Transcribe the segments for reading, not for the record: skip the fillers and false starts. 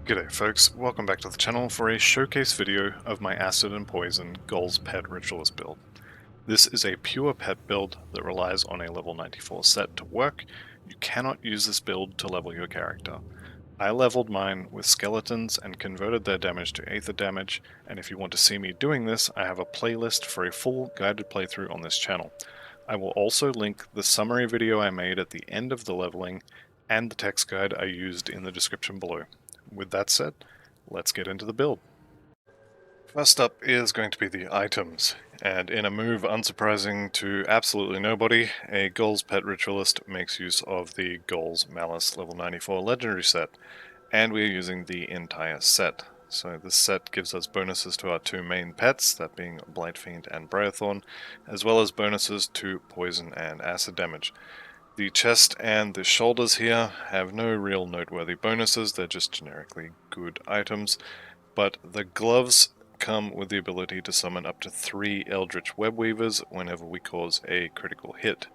G'day folks, welcome back to the channel for a showcase video of my Acid and Poison Ghol's Pet Ritualist build. This is a pure pet build that relies on a level 94 set to work. You cannot use this build to level your character. I leveled mine with skeletons and converted their damage to aether damage, and if you want to see me doing this, I have a playlist for a full guided playthrough on this channel. I will also link the summary video I made at the end of the leveling and the text guide I used in the description below. With that said, let's get into the build. First up is going to be the items, and in a move unsurprising to absolutely nobody, a Ghol's Pet Ritualist makes use of the Ghol's Malice level 94 legendary set, and we are using the entire set. So this set gives us bonuses to our two main pets, that being Blightfiend and Briarthorn, as well as bonuses to poison and acid damage. The chest and the shoulders here have no real noteworthy bonuses, they're just generically good items, but the gloves come with the ability to summon up to 3 Eldritch Webweavers whenever we cause a critical hit.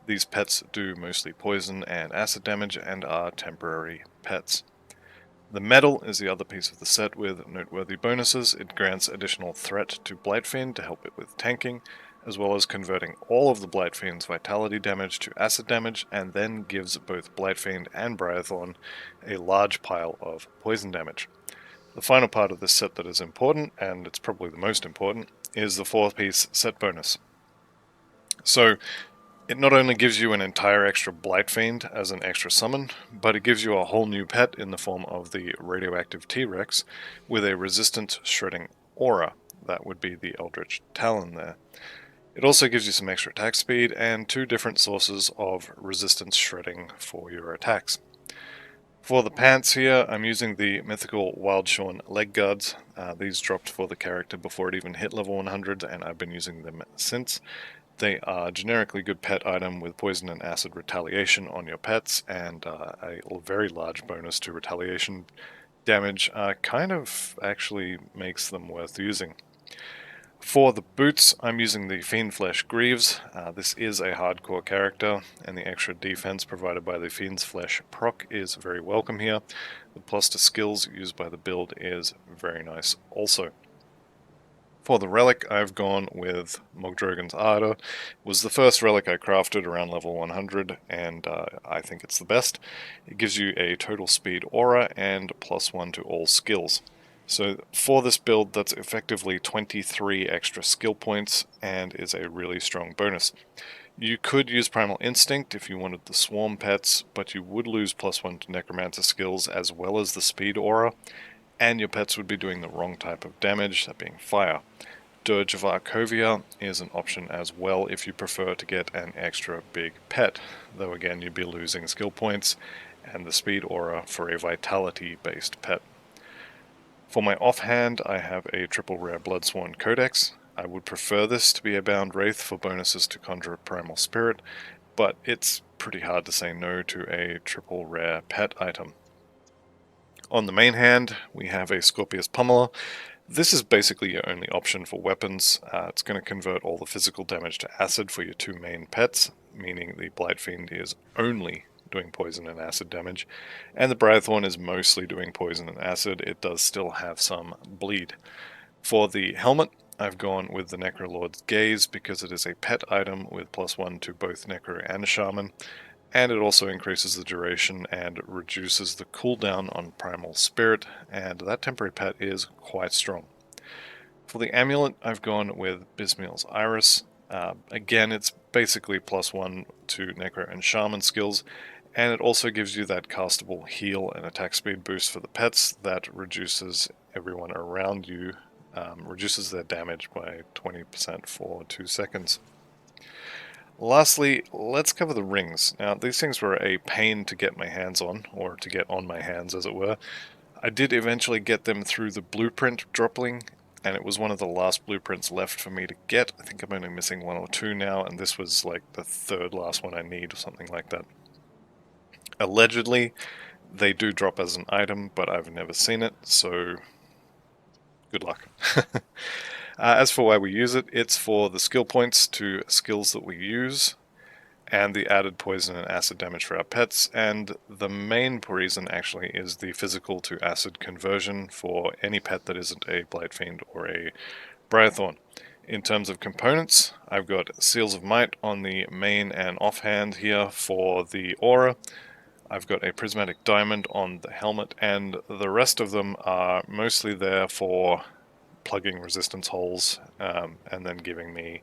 These pets do mostly poison and acid damage and are temporary pets. The medal is the other piece of the set with noteworthy bonuses. It grants additional threat to Blightfiend to help it with tanking, as well as converting all of the Blightfiend's vitality damage to acid damage, and then gives both Blightfiend and Briarthorn a large pile of poison damage. The final part of this set that is important, and it's probably the most important, is the 4-piece set bonus. So, it not only gives you an entire extra Blightfiend as an extra summon, but it gives you a whole new pet in the form of the radioactive T-Rex with a resistance shredding aura. That would be the Eldritch Talon there. It also gives you some extra attack speed and 2 different sources of resistance shredding for your attacks. For the pants here, I'm using the mythical Wildshorn leg guards. These dropped for the character before it even hit level 100, and I've been using them since. They are a generically good pet item with poison and acid retaliation on your pets, and a very large bonus to retaliation damage kind of actually makes them worth using. For the boots, I'm using the Fiendflesh Greaves. This is a hardcore character, and the extra defense provided by the Fiend's Flesh proc is very welcome here. The plus to skills used by the build is very nice also. For the relic, I've gone with Mogdrogan's Ardor. It was the first relic I crafted around level 100, and I think it's the best. It gives you a total speed aura and +1 to all skills. So for this build, that's effectively 23 extra skill points and is a really strong bonus. You could use Primal Instinct if you wanted the swarm pets, but you would lose +1 to Necromancer skills as well as the speed aura, and your pets would be doing the wrong type of damage, that being fire. Dirge of Arcovia is an option as well if you prefer to get an extra big pet, though again you'd be losing skill points and the speed aura for a vitality based pet. For my offhand, I have a triple rare Bloodsworn Codex. I would prefer this to be a bound wraith for bonuses to conjure a primal spirit, but it's pretty hard to say no to a triple rare pet item. On the main hand, we have a Scorpius Pummeler. This is basically your only option for weapons. It's going to convert all the physical damage to acid for your 2 main pets, meaning the Blightfiend is only doing poison and acid damage, and the Briarthorn is mostly doing poison and acid. It does still have some bleed. For the helmet, I've gone with the Necrolord's Gaze because it is a pet item with +1 to both Necro and Shaman, and it also increases the duration and reduces the cooldown on Primal Spirit, and that temporary pet is quite strong. For the amulet, I've gone with Bismiel's Iris. Again, it's basically +1 to Necro and Shaman skills, and it also gives you that castable heal and attack speed boost for the pets that reduces everyone around you, reduces their damage by 20% for 2 seconds. Lastly, let's cover the rings. Now, these things were a pain to get my hands on, or to get on my hands as it were. I did eventually get them through the blueprint dropling, and it was one of the last blueprints left for me to get. I think I'm only missing 1 or 2 now, and this was like the 3rd last one I need, or something like that. Allegedly, they do drop as an item, but I've never seen it, so good luck. As for why we use it, it's for the skill points to skills that we use. and the added poison and acid damage for our pets, and the main reason actually is the physical to acid conversion for any pet that isn't a Blight Fiend or a Briarthorn. In terms of components, I've got Seals of Might on the main and offhand here for the aura. I've got a Prismatic Diamond on the helmet, and the rest of them are mostly there for plugging resistance holes and then giving me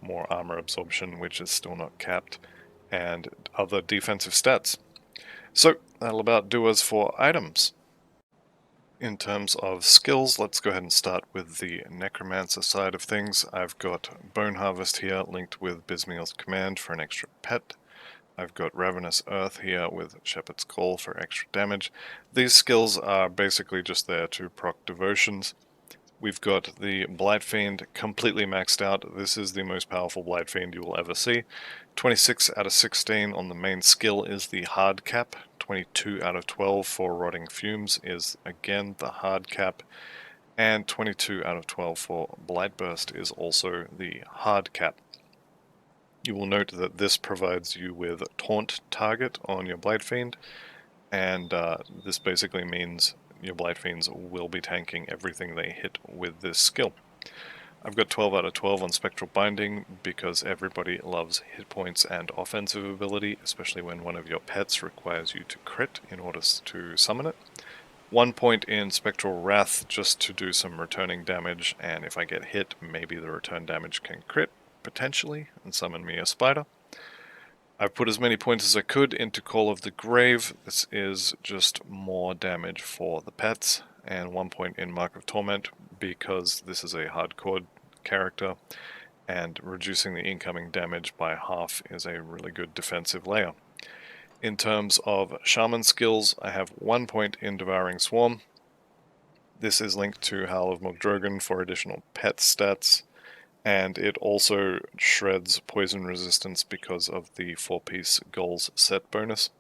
more armor absorption, which is still not capped, and other defensive stats. So that'll about do us for items. In terms of skills, let's go ahead and start with the Necromancer side of things. I've got Bone Harvest here linked with Bismeal's Command for an extra pet. I've got Ravenous Earth here with Shepherd's Call for extra damage. These skills are basically just there to proc devotions. We've got the Blight Fiend completely maxed out. This is the most powerful Blight Fiend you will ever see. 26 out of 16 on the main skill is the hard cap. 22 out of 12 for Rotting Fumes is again the hard cap. And 22 out of 12 for Blight Burst is also the hard cap. You will note that this provides you with Taunt Target on your Blight Fiend, and this basically means your Blight Fiends will be tanking everything they hit with this skill. I've got 12 out of 12 on Spectral Binding because everybody loves hit points and offensive ability, especially when one of your pets requires you to crit in order to summon it. 1 point in Spectral Wrath just to do some returning damage, and if I get hit, maybe the return damage can crit, potentially, and summon me a spider. I've put as many points as I could into Call of the Grave. This is just more damage for the pets, and 1 point in Mark of Torment because this is a hardcore character, and reducing the incoming damage by half is a really good defensive layer. In terms of Shaman skills, I have 1 point in Devouring Swarm. This is linked to Howl of Mogdrogan for additional pet stats, and it also shreds poison resistance because of the 4-piece Ghol's set bonus.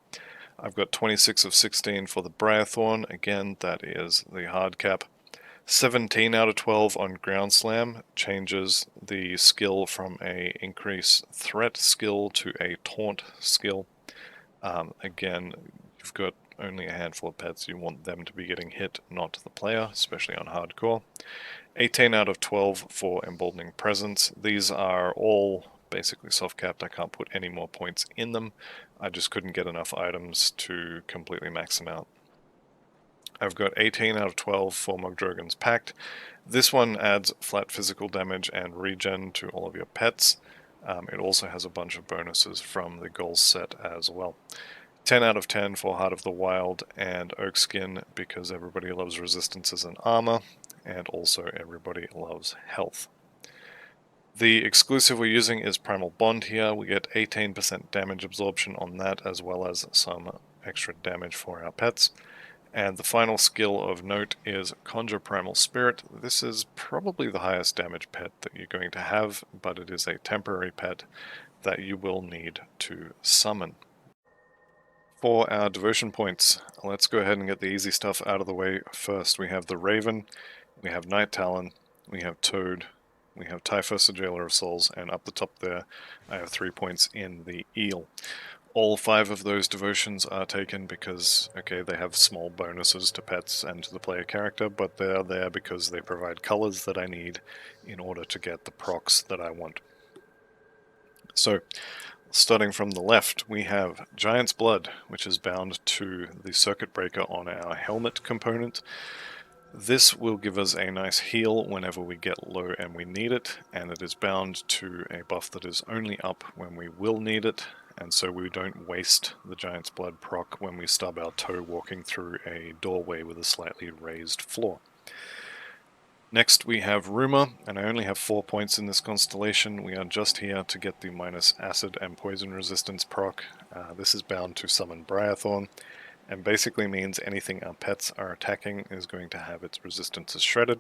I've got 26 of 16 for the Briarthorn, again that is the hard cap. 17 out of 12 on Ground Slam changes the skill from a increase threat skill to a taunt skill. Again, you've got only a handful of pets, you want them to be getting hit, not the player, especially on hardcore. 18 out of 12 for Emboldening Presence. These are all basically soft-capped. I can't put any more points in them. I just couldn't get enough items to completely max them out. I've got 18 out of 12 for Mogdrogan's Pact. This one adds flat physical damage and regen to all of your pets. It also has a bunch of bonuses from the Ghol set as well. 10 out of 10 for Heart of the Wild and Oakskin because everybody loves resistances and armor, and also everybody loves health. The exclusive we're using is Primal Bond here. We get 18% damage absorption on that, as well as some extra damage for our pets. And the final skill of note is Conjure Primal Spirit. This is probably the highest damage pet that you're going to have, but it is a temporary pet that you will need to summon. For our devotion points, let's go ahead and get the easy stuff out of the way first. We have the Raven, we have Night Talon, we have Toad, we have Typhus, the Jailer of Souls, and up the top there I have 3 points in the Eel. All 5 of those devotions are taken because, okay, they have small bonuses to pets and to the player character, but they're there because they provide colors that I need in order to get the procs that I want. So, starting from the left, we have Giant's Blood, which is bound to the Circuit Breaker on our helmet component. This will give us a nice heal whenever we get low and we need it, and it is bound to a buff that is only up when we will need it, and so we don't waste the Giant's Blood proc when we stub our toe walking through a doorway with a slightly raised floor. Next we have Rumour, and I only have 4 points in this constellation. We are just here to get the minus acid and poison resistance proc. This is bound to summon Briarthorn, and basically means anything our pets are attacking is going to have its resistances shredded.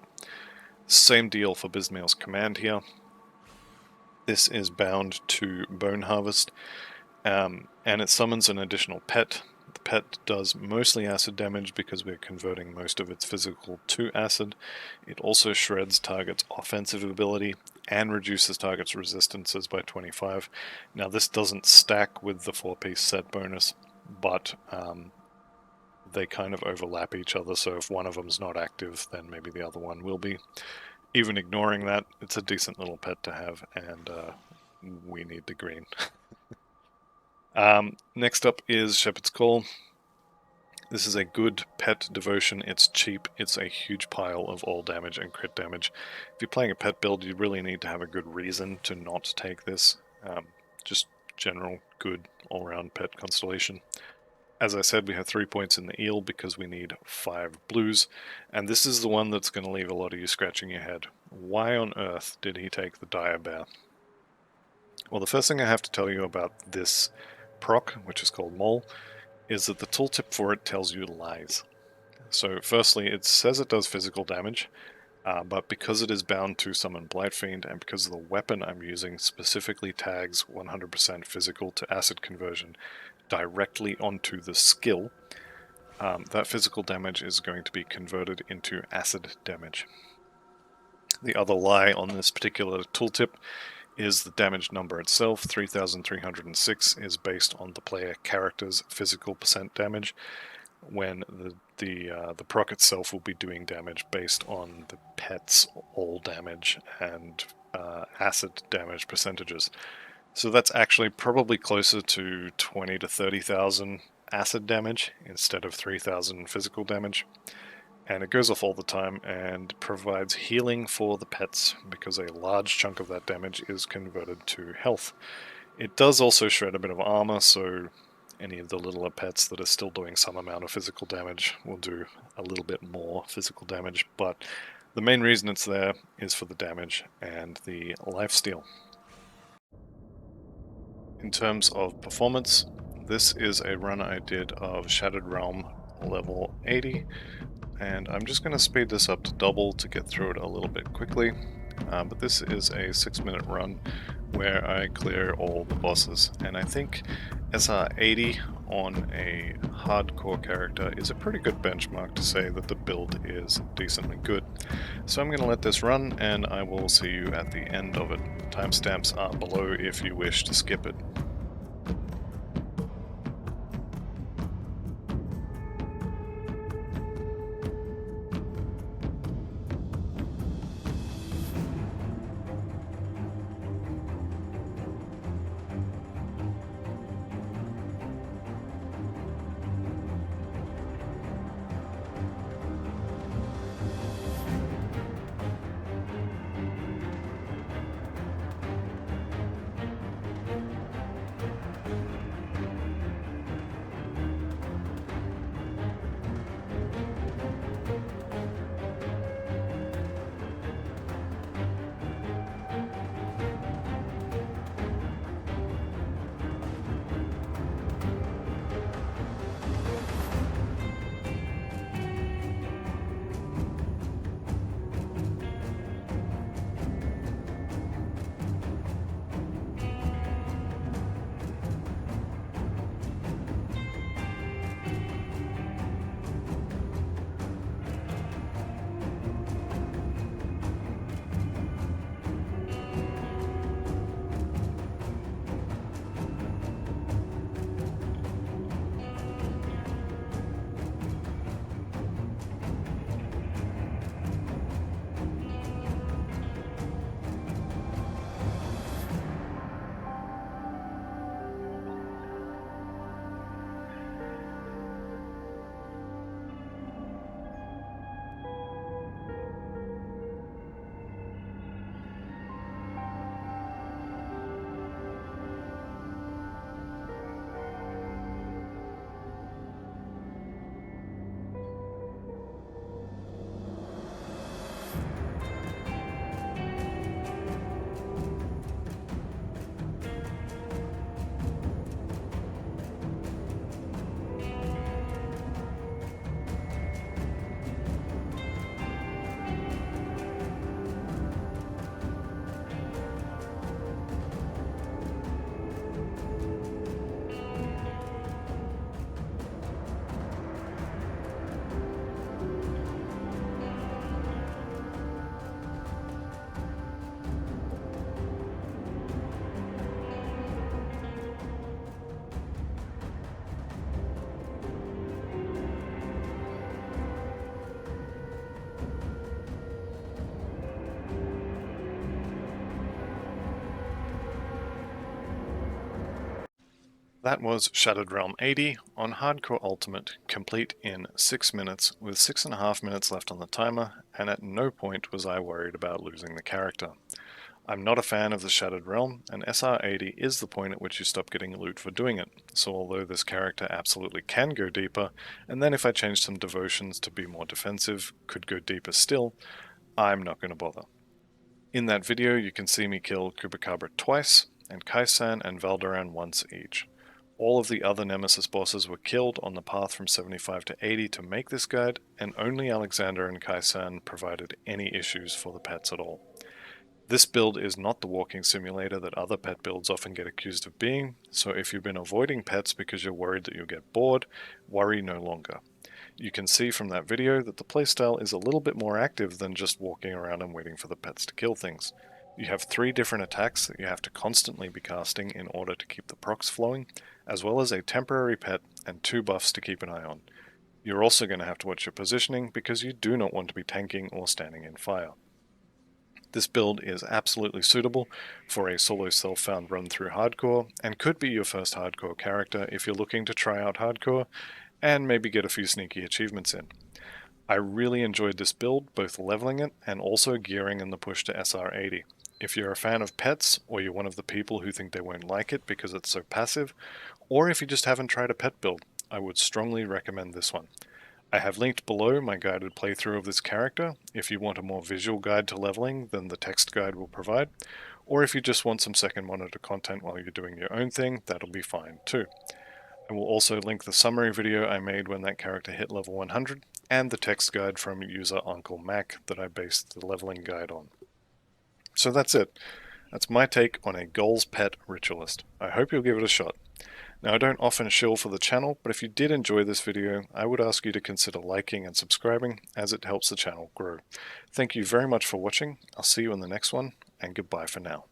Same deal for Bismeal's Command here. This is bound to Bone Harvest, and it summons an additional pet. The pet does mostly acid damage because we're converting most of its physical to acid. It also shreds targets' offensive ability and reduces targets' resistances by 25. Now this doesn't stack with the 4-piece set bonus, but they kind of overlap each other, so if one of them's not active, then maybe the other one will be. Even ignoring that, it's a decent little pet to have, and we need the green. Next up is Shepherd's Call. This is a good pet devotion. It's cheap. It's a huge pile of all damage and crit damage. If you're playing a pet build, you really need to have a good reason to not take this. Just general good all-around pet constellation. As I said, we have 3 points in the eel because we need 5 blues, and this is the one that's going to leave a lot of you scratching your head. Why on earth did he take the dire bear? Well, the first thing I have to tell you about this proc, which is called Mole, is that the tooltip for it tells you lies. So firstly, it says it does physical damage, but because it is bound to summon Blightfiend, and because the weapon I'm using specifically tags 100% physical to acid conversion directly onto the skill, that physical damage is going to be converted into acid damage. The other lie on this particular tooltip is the damage number itself. 3,306 is based on the player character's physical percent damage, when the proc itself will be doing damage based on the pet's all damage and acid damage percentages. So that's actually probably closer to 20 to 30,000 acid damage instead of 3,000 physical damage. And it goes off all the time and provides healing for the pets because a large chunk of that damage is converted to health. It does also shred a bit of armor, so any of the littler pets that are still doing some amount of physical damage will do a little bit more physical damage, but the main reason it's there is for the damage and the lifesteal. In terms of performance, this is a run I did of Shattered Realm level 80, and I'm just going to speed this up to double to get through it a little bit quickly, but this is a 6-minute run where I clear all the bosses, and I think SR80 on a hardcore character is a pretty good benchmark to say that the build is decently good. So I'm going to let this run, and I will see you at the end of it. Timestamps are below if you wish to skip it. That was Shattered Realm 80 on Hardcore Ultimate, complete in 6 minutes, with 6.5 minutes left on the timer, and at no point was I worried about losing the character. I'm not a fan of the Shattered Realm, and SR80 is the point at which you stop getting loot for doing it, so although this character absolutely can go deeper, and then if I change some devotions to be more defensive, could go deeper still, I'm not going to bother. In that video you can see me kill Chupacabra twice, and Kaisan and Valderan once each. All of the other Nemesis bosses were killed on the path from 75 to 80 to make this guide, and only Alexander and Kaisan provided any issues for the pets at all. This build is not the walking simulator that other pet builds often get accused of being, so if you've been avoiding pets because you're worried that you'll get bored, worry no longer. You can see from that video that the playstyle is a little bit more active than just walking around and waiting for the pets to kill things. You have 3 different attacks that you have to constantly be casting in order to keep the procs flowing, as well as a temporary pet and 2 buffs to keep an eye on. You're also going to have to watch your positioning because you do not want to be tanking or standing in fire. This build is absolutely suitable for a solo self-found run through hardcore, and could be your first hardcore character if you're looking to try out hardcore and maybe get a few sneaky achievements in. I really enjoyed this build, both leveling it and also gearing in the push to SR80. If you're a fan of pets, or you're one of the people who think they won't like it because it's so passive, or if you just haven't tried a pet build, I would strongly recommend this one. I have linked below my guided playthrough of this character if you want a more visual guide to leveling than the text guide will provide, or if you just want some second monitor content while you're doing your own thing, that'll be fine too. I will also link the summary video I made when that character hit level 100, and the text guide from user Uncle Mac that I based the leveling guide on. So that's it. That's my take on a Ghol's Pet Ritualist. I hope you'll give it a shot. Now, I don't often shill for the channel, but if you did enjoy this video, I would ask you to consider liking and subscribing, as it helps the channel grow. Thank you very much for watching. I'll see you in the next one, and goodbye for now.